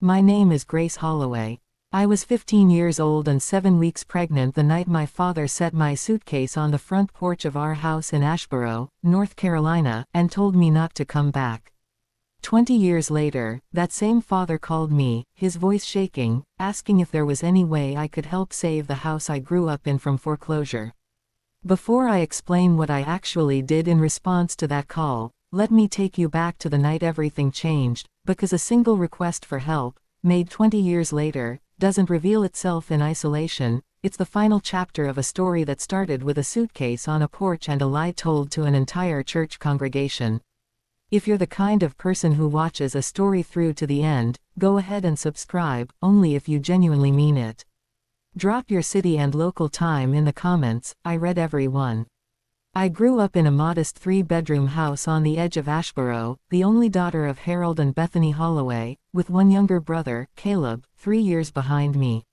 My name is Grace Holloway. I was 15 years old and 7 weeks pregnant the night my father set my suitcase on the front porch of our house in Asheboro, North Carolina, and told me not to come back. 20 years later, that same father called me, his voice shaking, asking if there was any way I could help save the house I grew up in from foreclosure. Before I explain what I actually did in response to that call, let me take you back to the night everything changed, because a single request for help, made 20 years later, doesn't reveal itself in isolation. It's the final chapter of a story that started with a suitcase on a porch and a lie told to an entire church congregation. If you're the kind of person who watches a story through to the end, go ahead and subscribe, only if you genuinely mean it. Drop your city and local time in the comments. I read every one. I grew up in a modest 3-bedroom house on the edge of Asheboro, the only daughter of Harold and Bethany Holloway, with one younger brother, Caleb, 3 years behind me.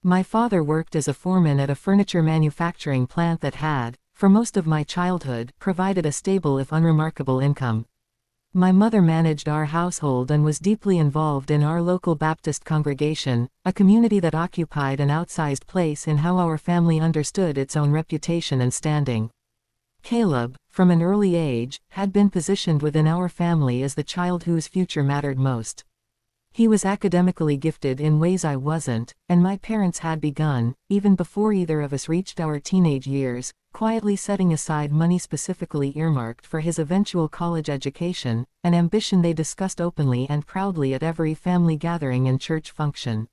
My father worked as a foreman at a furniture manufacturing plant that had, for most of my childhood, provided a stable if unremarkable income. My mother managed our household and was deeply involved in our local Baptist congregation, a community that occupied an outsized place in how our family understood its own reputation and standing. Caleb, from an early age, had been positioned within our family as the child whose future mattered most. He was academically gifted in ways I wasn't, and my parents had begun, even before either of us reached our teenage years, quietly setting aside money specifically earmarked for his eventual college education, an ambition they discussed openly and proudly at every family gathering and church function.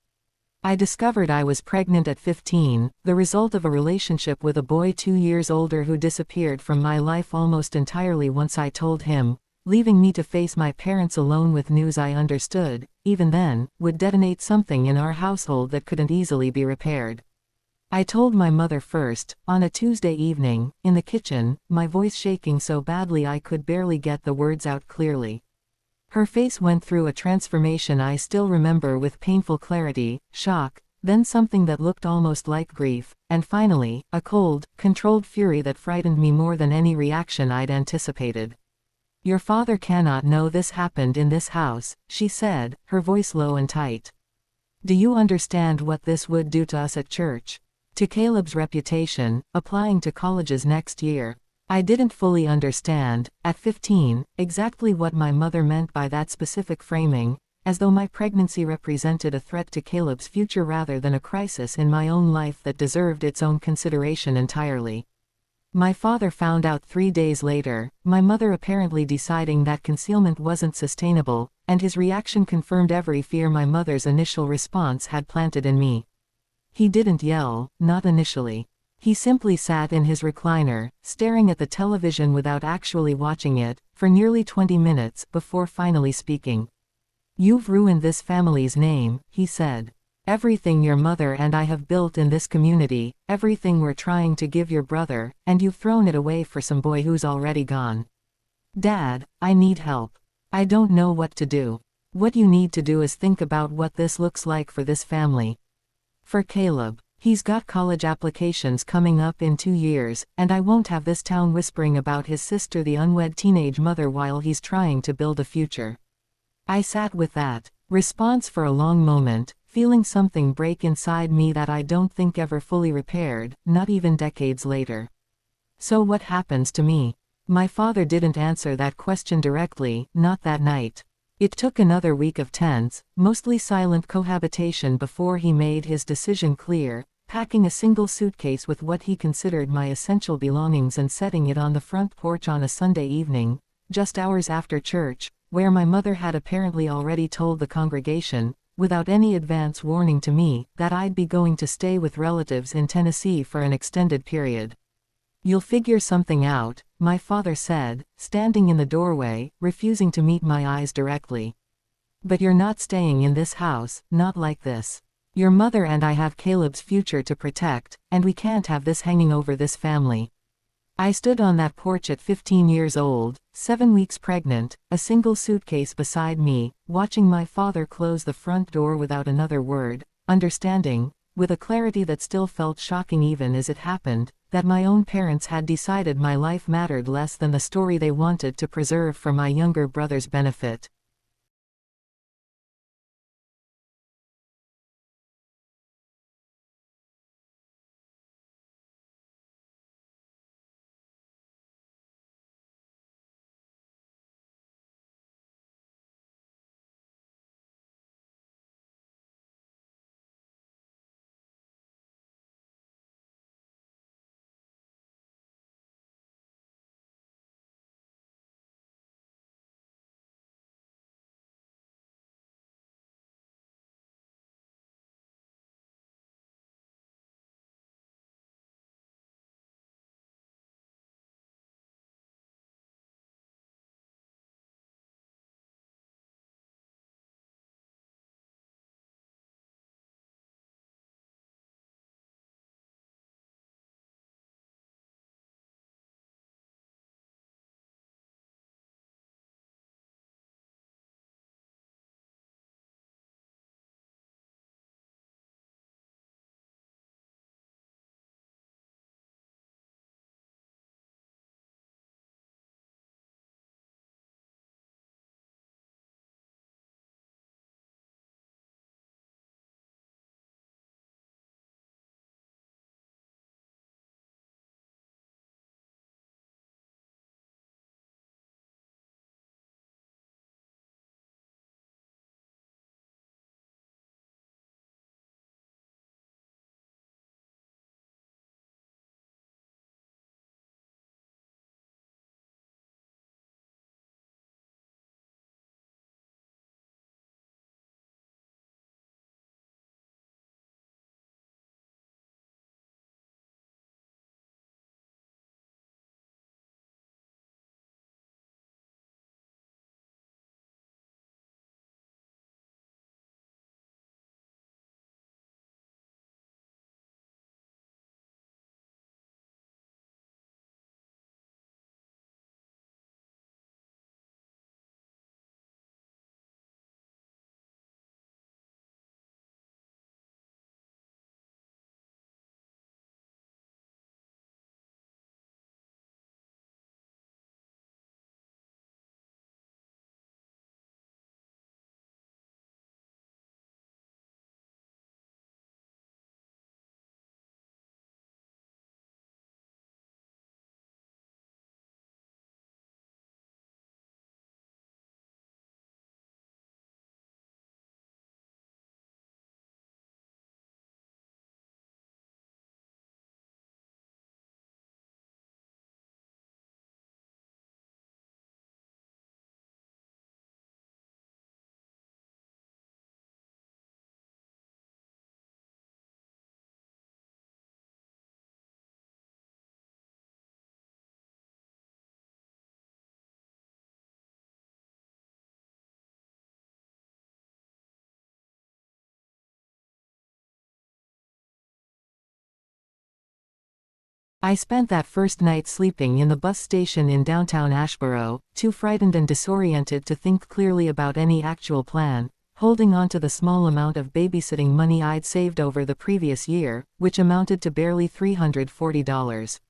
I discovered I was pregnant at 15, the result of a relationship with a boy 2 years older who disappeared from my life almost entirely once I told him, leaving me to face my parents alone with news I understood, even then, would detonate something in our household that couldn't easily be repaired. I told my mother first, on a Tuesday evening, in the kitchen, my voice shaking so badly I could barely get the words out clearly. Her face went through a transformation I still remember with painful clarity, shock, then something that looked almost like grief, and finally, a cold, controlled fury that frightened me more than any reaction I'd anticipated. "Your father cannot know this happened in this house," she said, her voice low and tight. "Do you understand what this would do to us at church? To Caleb's reputation, applying to colleges next year?" I didn't fully understand, at 15, exactly what my mother meant by that specific framing, as though my pregnancy represented a threat to Caleb's future rather than a crisis in my own life that deserved its own consideration entirely. My father found out 3 days later, my mother apparently deciding that concealment wasn't sustainable, and his reaction confirmed every fear my mother's initial response had planted in me. He didn't yell, not initially. He simply sat in his recliner, staring at the television without actually watching it, for nearly 20 minutes before finally speaking. "You've ruined this family's name," he said. "Everything your mother and I have built in this community, everything we're trying to give your brother, and you've thrown it away for some boy who's already gone. Dad, I need help. I don't know what to do. What you need to do is think about what this looks like for this family. For Caleb. He's got college applications coming up in 2 years, and I won't have this town whispering about his sister, the unwed teenage mother, while he's trying to build a future." I sat with that response for a long moment, feeling something break inside me that I don't think ever fully repaired, not even decades later. So what happens to me? My father didn't answer that question directly, not that night. It took another week of tense, mostly silent cohabitation before he made his decision clear, packing a single suitcase with what he considered my essential belongings and setting it on the front porch on a Sunday evening, just hours after church, where my mother had apparently already told the congregation, without any advance warning to me, that I'd be going to stay with relatives in Tennessee for an extended period. "You'll figure something out," my father said, standing in the doorway, refusing to meet my eyes directly. "But you're not staying in this house, not like this. Your mother and I have Caleb's future to protect, and we can't have this hanging over this family." I stood on that porch at 15 years old, 7 weeks pregnant, a single suitcase beside me, watching my father close the front door without another word, understanding, with a clarity that still felt shocking even as it happened, that my own parents had decided my life mattered less than the story they wanted to preserve for my younger brother's benefit. I spent that first night sleeping in the bus station in downtown Ashboro, too frightened and disoriented to think clearly about any actual plan, holding on to the small amount of babysitting money I'd saved over the previous year, which amounted to barely $340.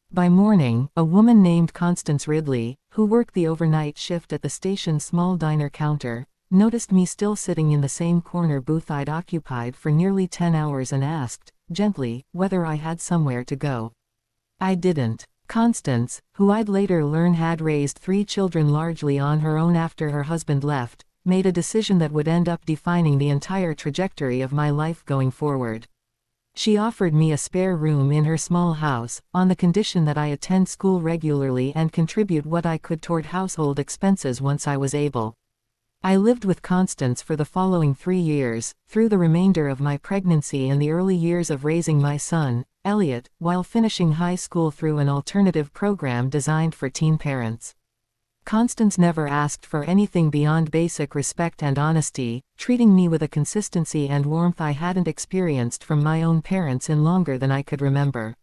By morning, a woman named Constance Ridley, who worked the overnight shift at the station's small diner counter, noticed me still sitting in the same corner booth I'd occupied for nearly 10 hours and asked, gently, whether I had somewhere to go. I didn't. Constance, who I'd later learn had raised 3 children largely on her own after her husband left, made a decision that would end up defining the entire trajectory of my life going forward. She offered me a spare room in her small house, on the condition that I attend school regularly and contribute what I could toward household expenses once I was able. I lived with Constance for the following 3 years, through the remainder of my pregnancy and the early years of raising my son, Elliot, while finishing high school through an alternative program designed for teen parents. Constance never asked for anything beyond basic respect and honesty, treating me with a consistency and warmth I hadn't experienced from my own parents in longer than I could remember.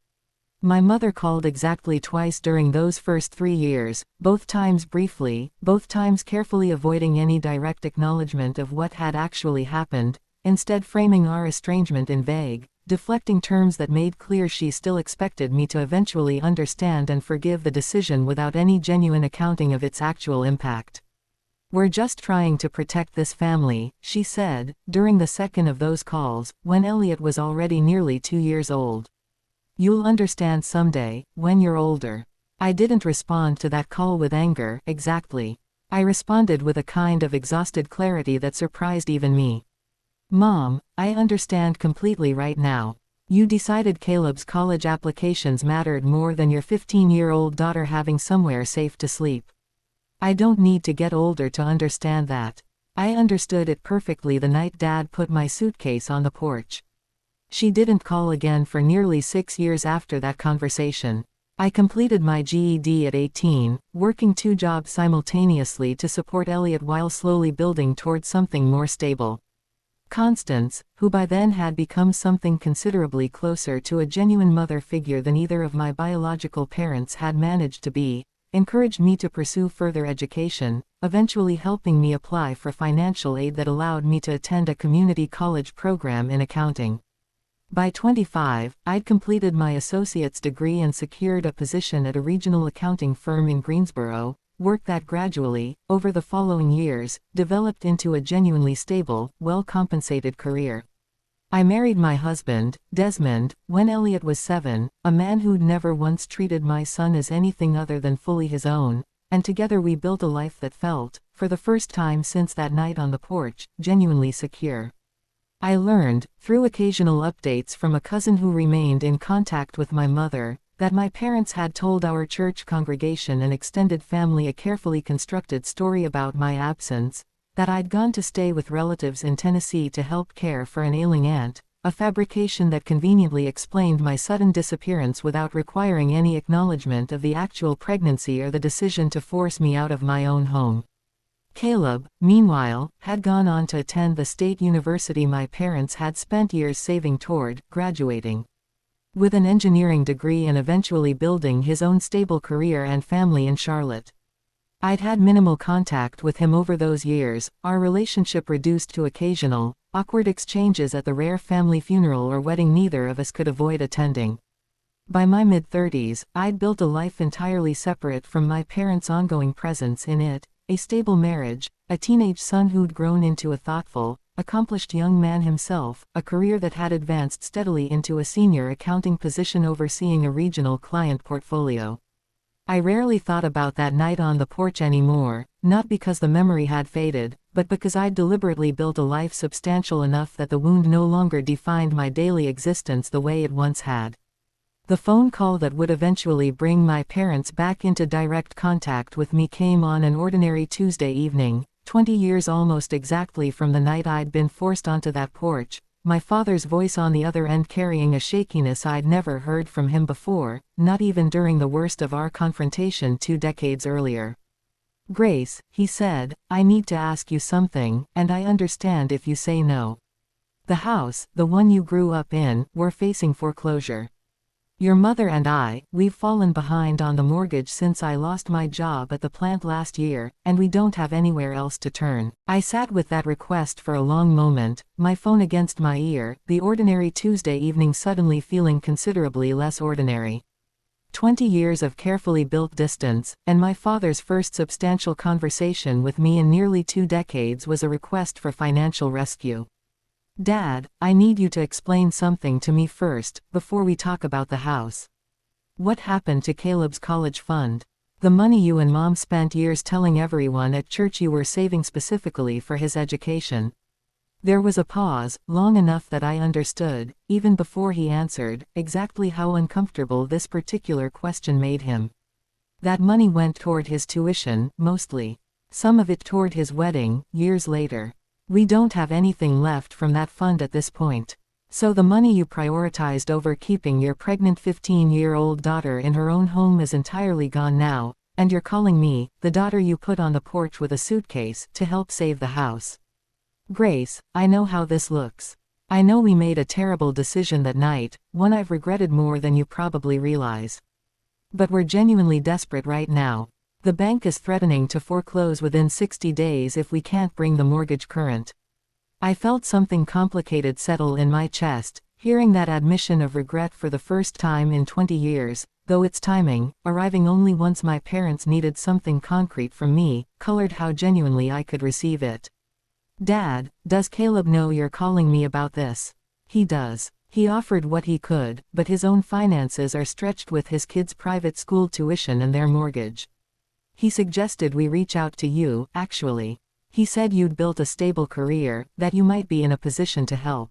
My mother called exactly twice during those first 3 years, both times briefly, both times carefully avoiding any direct acknowledgement of what had actually happened, instead framing our estrangement in vague, deflecting terms that made clear she still expected me to eventually understand and forgive the decision without any genuine accounting of its actual impact. "We're just trying to protect this family," she said, during the second of those calls, when Elliot was already nearly 2 years old. "You'll understand someday, when you're older." I didn't respond to that call with anger, exactly. I responded with a kind of exhausted clarity that surprised even me. "Mom, I understand completely right now. You decided Caleb's college applications mattered more than your 15-year-old daughter having somewhere safe to sleep. I don't need to get older to understand that. I understood it perfectly the night Dad put my suitcase on the porch." She didn't call again for nearly 6 years after that conversation. I completed my GED at 18, working 2 jobs simultaneously to support Elliot while slowly building towards something more stable. Constance, who by then had become something considerably closer to a genuine mother figure than either of my biological parents had managed to be, encouraged me to pursue further education, eventually helping me apply for financial aid that allowed me to attend a community college program in accounting. By 25, I'd completed my associate's degree and secured a position at a regional accounting firm in Greensboro, work that gradually, over the following years, developed into a genuinely stable, well-compensated career. I married my husband, Desmond, when Elliot was 7, a man who'd never once treated my son as anything other than fully his own, and together we built a life that felt, for the first time since that night on the porch, genuinely secure. I learned, through occasional updates from a cousin who remained in contact with my mother, that my parents had told our church congregation and extended family a carefully constructed story about my absence, that I'd gone to stay with relatives in Tennessee to help care for an ailing aunt, a fabrication that conveniently explained my sudden disappearance without requiring any acknowledgement of the actual pregnancy or the decision to force me out of my own home. Caleb, meanwhile, had gone on to attend the state university my parents had spent years saving toward, graduating with an engineering degree and eventually building his own stable career and family in Charlotte. I'd had minimal contact with him over those years, our relationship reduced to occasional, awkward exchanges at the rare family funeral or wedding neither of us could avoid attending. By my mid-30s, I'd built a life entirely separate from my parents' ongoing presence in it, a stable marriage, a teenage son who'd grown into a thoughtful, accomplished young man himself, a career that had advanced steadily into a senior accounting position overseeing a regional client portfolio. I rarely thought about that night on the porch anymore, not because the memory had faded, but because I'd deliberately built a life substantial enough that the wound no longer defined my daily existence the way it once had. The phone call that would eventually bring my parents back into direct contact with me came on an ordinary Tuesday evening, 20 years almost exactly from the night I'd been forced onto that porch, my father's voice on the other end carrying a shakiness I'd never heard from him before, not even during the worst of our confrontation 2 decades earlier. "Grace," he said, "I need to ask you something, and I understand if you say no. The house, the one you grew up in, we're facing foreclosure." Your mother and we've fallen behind on the mortgage since I lost my job at the plant last year, and we don't have anywhere else to turn. I sat with that request for a long moment, my phone against my ear, the ordinary Tuesday evening suddenly feeling considerably less ordinary. 20 years of carefully built distance, and my father's first substantial conversation with me in nearly 2 decades was a request for financial rescue. Dad, I need you to explain something to me first, before we talk about the house. What happened to Caleb's college fund? The money you and Mom spent years telling everyone at church you were saving specifically for his education. There was a pause, long enough that I understood, even before he answered, exactly how uncomfortable this particular question made him. That money went toward his tuition, mostly. Some of it toward his wedding, years later. We don't have anything left from that fund at this point. So the money you prioritized over keeping your pregnant 15-year-old daughter in her own home is entirely gone now, and you're calling me, the daughter you put on the porch with a suitcase, to help save the house. Grace, I know how this looks. I know we made a terrible decision that night, one I've regretted more than you probably realize. But we're genuinely desperate right now. The bank is threatening to foreclose within 60 days if we can't bring the mortgage current. I felt something complicated settle in my chest, hearing that admission of regret for the first time in 20 years, though its timing, arriving only once my parents needed something concrete from me, colored how genuinely I could receive it. Dad, does Caleb know you're calling me about this? He does. He offered what he could, but his own finances are stretched with his kids' private school tuition and their mortgage. He suggested we reach out to you, actually. He said you'd built a stable career, that you might be in a position to help.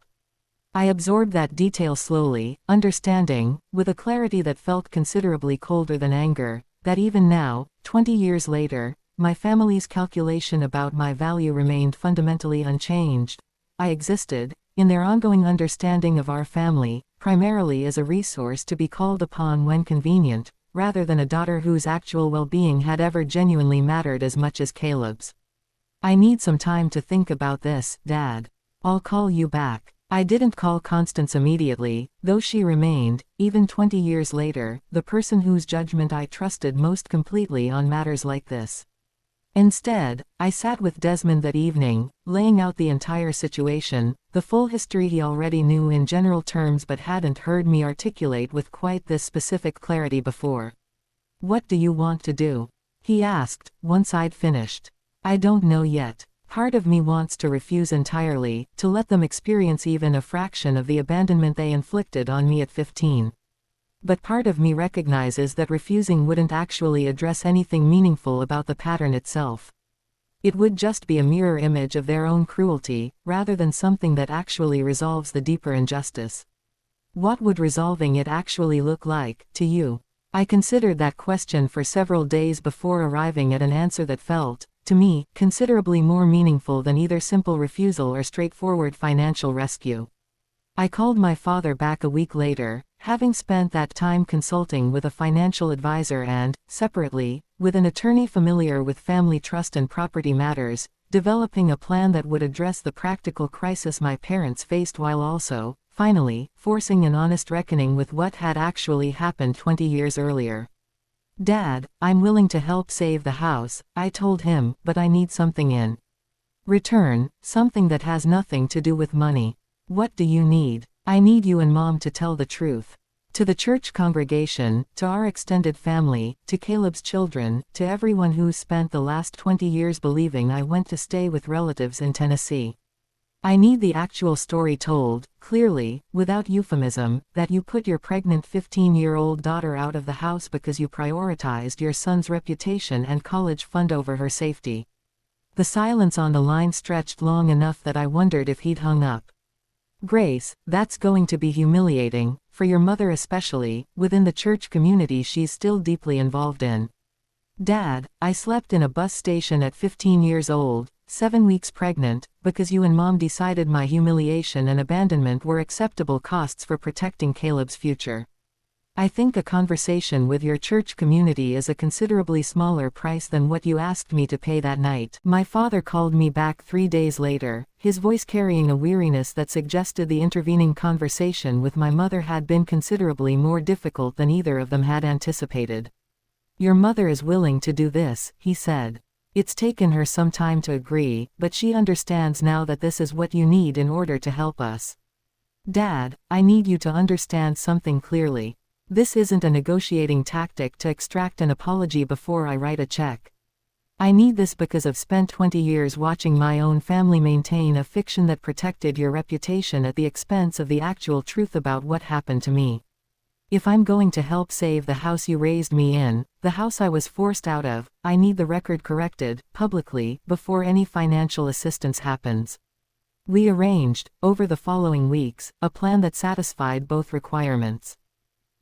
I absorbed that detail slowly, understanding, with a clarity that felt considerably colder than anger, that even now, 20 years later, my family's calculation about my value remained fundamentally unchanged. I existed, in their ongoing understanding of our family, primarily as a resource to be called upon when convenient, rather than a daughter whose actual well-being had ever genuinely mattered as much as Caleb's. I need some time to think about this, Dad. I'll call you back. I didn't call Constance immediately, though she remained, even 20 years later, the person whose judgment I trusted most completely on matters like this. Instead, I sat with Desmond that evening, laying out the entire situation, the full history he already knew in general terms but hadn't heard me articulate with quite this specific clarity before. What do you want to do? He asked, once I'd finished. I don't know yet. Part of me wants to refuse entirely, to let them experience even a fraction of the abandonment they inflicted on me at 15. But part of me recognizes that refusing wouldn't actually address anything meaningful about the pattern itself. It would just be a mirror image of their own cruelty, rather than something that actually resolves the deeper injustice. What would resolving it actually look like, to you? I considered that question for several days before arriving at an answer that felt, to me, considerably more meaningful than either simple refusal or straightforward financial rescue. I called my father back a week later, having spent that time consulting with a financial advisor and, separately, with an attorney familiar with family trust and property matters, developing a plan that would address the practical crisis my parents faced while also, finally, forcing an honest reckoning with what had actually happened 20 years earlier. Dad, I'm willing to help save the house, I told him, but I need something in return, something that has nothing to do with money. What do you need? I need you and Mom to tell the truth. To the church congregation, to our extended family, to Caleb's children, to everyone who's spent the last 20 years believing I went to stay with relatives in Tennessee. I need the actual story told, clearly, without euphemism, that you put your pregnant 15-year-old daughter out of the house because you prioritized your son's reputation and college fund over her safety. The silence on the line stretched long enough that I wondered if he'd hung up. Grace, that's going to be humiliating, for your mother especially, within the church community she's still deeply involved in. Dad, I slept in a bus station at 15 years old, 7 weeks pregnant, because you and Mom decided my humiliation and abandonment were acceptable costs for protecting Caleb's future. I think a conversation with your church community is a considerably smaller price than what you asked me to pay that night. My father called me back 3 days later, his voice carrying a weariness that suggested the intervening conversation with my mother had been considerably more difficult than either of them had anticipated. Your mother is willing to do this, he said. It's taken her some time to agree, but she understands now that this is what you need in order to help us. Dad, I need you to understand something clearly. This isn't a negotiating tactic to extract an apology before I write a check. I need this because I've spent 20 years watching my own family maintain a fiction that protected your reputation at the expense of the actual truth about what happened to me. If I'm going to help save the house you raised me in, the house I was forced out of, I need the record corrected, publicly, before any financial assistance happens. We arranged, over the following weeks, a plan that satisfied both requirements.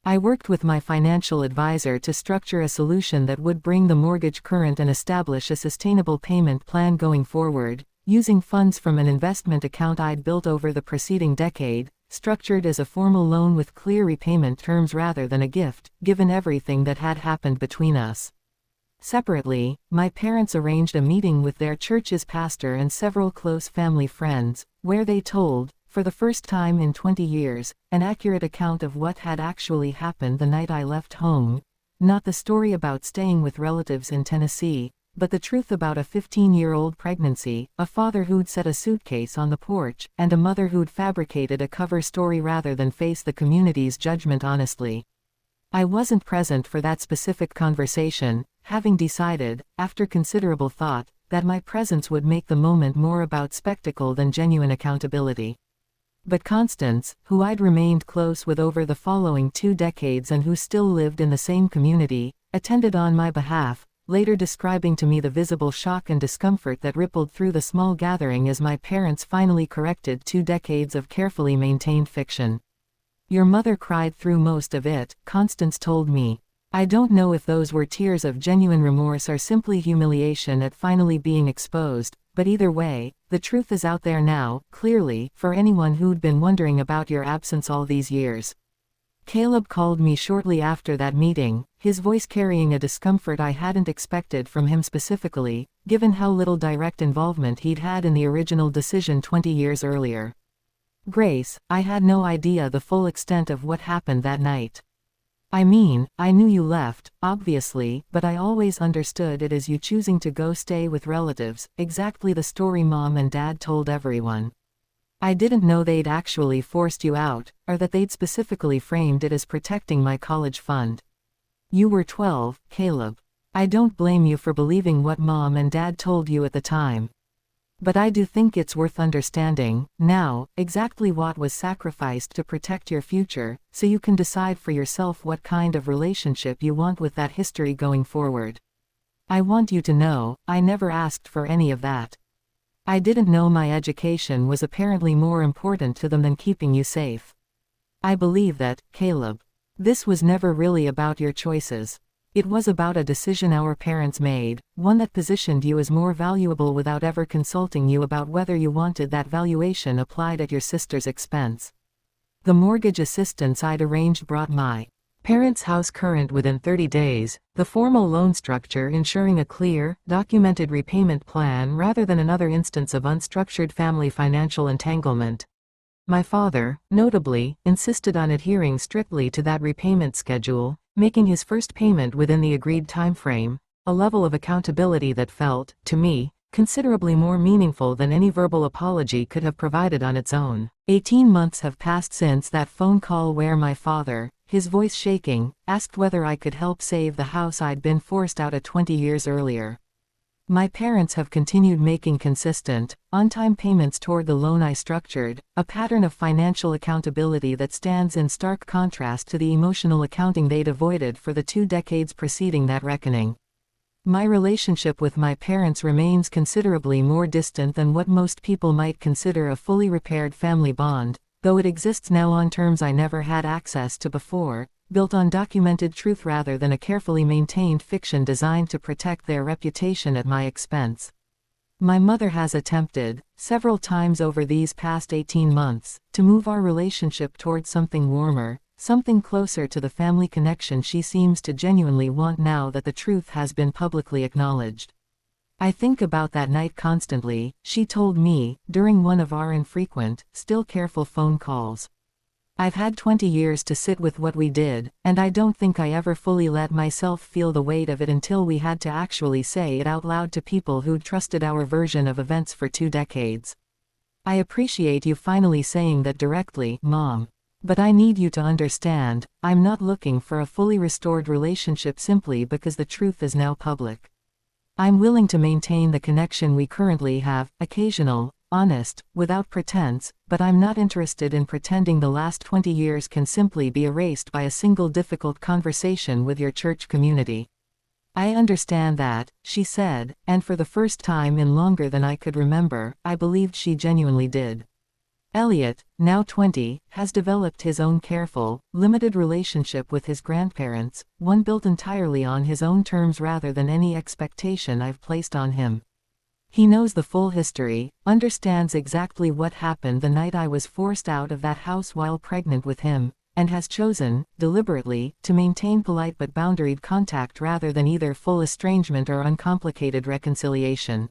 I worked with my financial advisor to structure a solution that would bring the mortgage current and establish a sustainable payment plan going forward, using funds from an investment account I'd built over the preceding decade, structured as a formal loan with clear repayment terms rather than a gift, given everything that had happened between us. Separately, my parents arranged a meeting with their church's pastor and several close family friends, where they told, for the first time in 20 years, an accurate account of what had actually happened the night I left home. Not the story about staying with relatives in Tennessee, but the truth about a 15-year-old pregnancy, a father who'd set a suitcase on the porch, and a mother who'd fabricated a cover story rather than face the community's judgment honestly. I wasn't present for that specific conversation, having decided, after considerable thought, that my presence would make the moment more about spectacle than genuine accountability. But Constance, who I'd remained close with over the following 2 decades and who still lived in the same community, attended on my behalf, later describing to me the visible shock and discomfort that rippled through the small gathering as my parents finally corrected 2 decades of carefully maintained fiction. Your mother cried through most of it, Constance told me. I don't know if those were tears of genuine remorse or simply humiliation at finally being exposed, but either way, the truth is out there now, clearly, for anyone who'd been wondering about your absence all these years. Caleb called me shortly after that meeting, his voice carrying a discomfort I hadn't expected from him specifically, given how little direct involvement he'd had in the original decision 20 years earlier. Grace, I had no idea the full extent of what happened that night. I mean, I knew you left, obviously, but I always understood it as you choosing to go stay with relatives, exactly the story Mom and Dad told everyone. I didn't know they'd actually forced you out, or that they'd specifically framed it as protecting my college fund. You were 12, Caleb. I don't blame you for believing what Mom and Dad told you at the time. But I do think it's worth understanding, now, exactly what was sacrificed to protect your future, so you can decide for yourself what kind of relationship you want with that history going forward. I want you to know, I never asked for any of that. I didn't know my education was apparently more important to them than keeping you safe. I believe that, Caleb. This was never really about your choices. It was about a decision our parents made, one that positioned you as more valuable without ever consulting you about whether you wanted that valuation applied at your sister's expense. The mortgage assistance I'd arranged brought my parents' house current within 30 days, the formal loan structure ensuring a clear, documented repayment plan rather than another instance of unstructured family financial entanglement. My father, notably, insisted on adhering strictly to that repayment schedule, making his first payment within the agreed timeframe, a level of accountability that felt, to me, considerably more meaningful than any verbal apology could have provided on its own. 18 months have passed since that phone call where my father, his voice shaking, asked whether I could help save the house I'd been forced out of 20 years earlier. My parents have continued making consistent, on-time payments toward the loan I structured, a pattern of financial accountability that stands in stark contrast to the emotional accounting they'd avoided for the 2 decades preceding that reckoning. My relationship with my parents remains considerably more distant than what most people might consider a fully repaired family bond, though it exists now on terms I never had access to before, built on documented truth rather than a carefully maintained fiction designed to protect their reputation at my expense. My mother has attempted, several times over these past 18 months, to move our relationship towards something warmer, something closer to the family connection she seems to genuinely want now that the truth has been publicly acknowledged. I think about that night constantly, she told me, during one of our infrequent, still careful phone calls. I've had 20 years to sit with what we did, and I don't think I ever fully let myself feel the weight of it until we had to actually say it out loud to people who'd trusted our version of events for 2 decades. I appreciate you finally saying that directly, Mom. But I need you to understand, I'm not looking for a fully restored relationship simply because the truth is now public. I'm willing to maintain the connection we currently have, occasional, honest, without pretense, but I'm not interested in pretending the last 20 years can simply be erased by a single difficult conversation with your church community. I understand that, she said, and for the first time in longer than I could remember, I believed she genuinely did. Elliot, now 20, has developed his own careful, limited relationship with his grandparents, one built entirely on his own terms rather than any expectation I've placed on him. He knows the full history, understands exactly what happened the night I was forced out of that house while pregnant with him, and has chosen, deliberately, to maintain polite but boundaried contact rather than either full estrangement or uncomplicated reconciliation.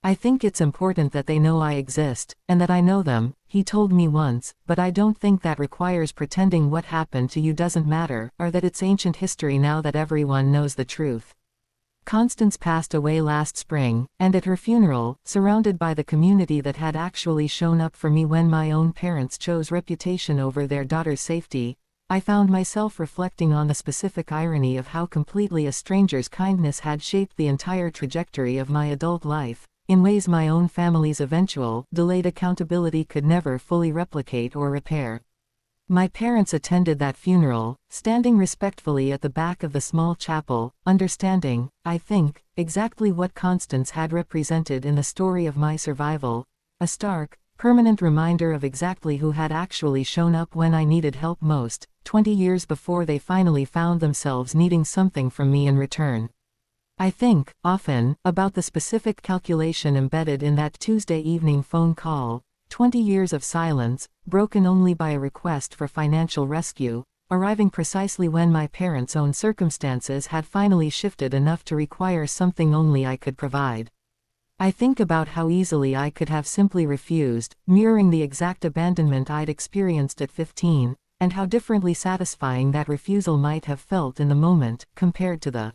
I think it's important that they know I exist, and that I know them, he told me once, but I don't think that requires pretending what happened to you doesn't matter, or that it's ancient history now that everyone knows the truth. Constance passed away last spring, and at her funeral, surrounded by the community that had actually shown up for me when my own parents chose reputation over their daughter's safety, I found myself reflecting on the specific irony of how completely a stranger's kindness had shaped the entire trajectory of my adult life, in ways my own family's eventual, delayed accountability could never fully replicate or repair. My parents attended that funeral, standing respectfully at the back of the small chapel, understanding, I think, exactly what Constance had represented in the story of my survival, a stark, permanent reminder of exactly who had actually shown up when I needed help most, 20 years before they finally found themselves needing something from me in return. I think, often, about the specific calculation embedded in that Tuesday evening phone call, 20 years of silence, broken only by a request for financial rescue, arriving precisely when my parents' own circumstances had finally shifted enough to require something only I could provide. I think about how easily I could have simply refused, mirroring the exact abandonment I'd experienced at 15, and how differently satisfying that refusal might have felt in the moment, compared to the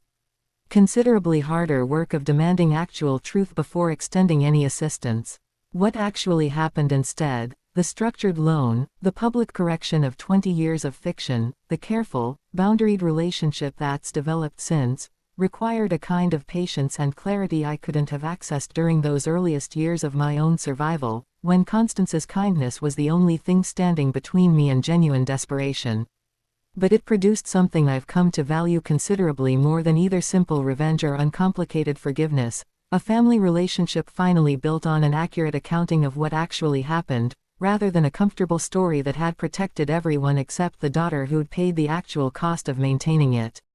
considerably harder work of demanding actual truth before extending any assistance. What actually happened instead, the structured loan, the public correction of 20 years of fiction, the careful, boundaried relationship that's developed since, required a kind of patience and clarity I couldn't have accessed during those earliest years of my own survival, when Constance's kindness was the only thing standing between me and genuine desperation. But it produced something I've come to value considerably more than either simple revenge or uncomplicated forgiveness, a family relationship finally built on an accurate accounting of what actually happened, rather than a comfortable story that had protected everyone except the daughter who'd paid the actual cost of maintaining it.